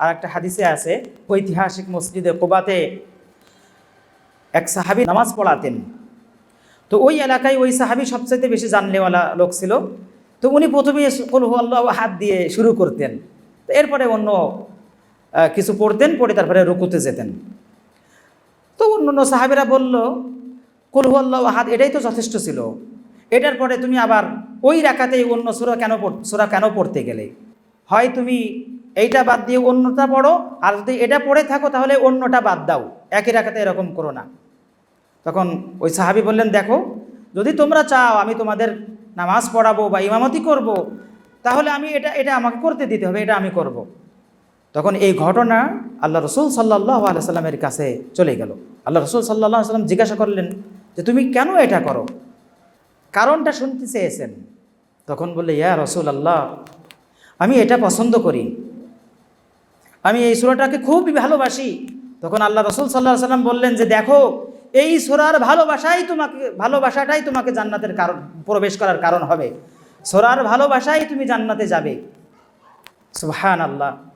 আর একটা হাদিসে আছে, ঐতিহাসিক মসজিদে কুবাতে এক সাহাবী নামাজ পড়াতেন। তো ওই এলাকায় ওই সাহাবী সবচাইতে বেশি জানলেওয়ালা লোক ছিল। তো উনি প্রথমে কুল হুয়াল্লাহু আহাদ দিয়ে শুরু করতেন, তো এরপরে অন্য কিছু পড়তেন, পড়ে তারপরে রুকুতে যেতেন। তো অন্য সাহাবীরা বলল, কুল হুয়াল্লাহু আহাদ এটাই তো যথেষ্ট ছিল, এটার পরে তুমি আবার ওই রাকাতেই অন্য সূরা কেন পড়তে গেলে? হয় তুমি এইটা বাদ দিয়ে অন্যটা পড়ো, আর যদি এটা পড়ে থাকো তাহলে অন্যটা বাদ দাও, একই রাকাতে এরকম করো না। তখন ওই সাহাবী বললেন, দেখো, যদি তোমরা চাও আমি তোমাদের নামাজ পড়াবো বা ইমামতি করব, তাহলে আমি এটা আমাকে করতে দিতে হবে, এটা আমি করব। তখন এই ঘটনা আল্লাহ রসুল সাল্লাল্লাহু আলাইহি সাল্লামের কাছে চলে গেল। আল্লাহ রসুল সাল্লাল্লাহু আলাইহি সাল্লাম জিজ্ঞাসা করলেন যে তুমি কেন এটা করো, কারণটা শুনতে চেয়েছেন। তখন বললে, ইয়া রসুল আল্লাহ, আমি এটা পছন্দ করি, আমি এই সূরাটাকে খুবই ভালোবাসি। তখন আল্লাহ রসুল সাল্লাল্লাহু আলাইহি সাল্লাম বললেন যে দেখো, এই সূরার ভালোবাসাটাই তোমাকে জান্নাতের কারণ, প্রবেশ করার কারণ হবে। সূরার ভালোবাসাই তুমি জান্নাতে যাবে। সুবহানাল্লাহ।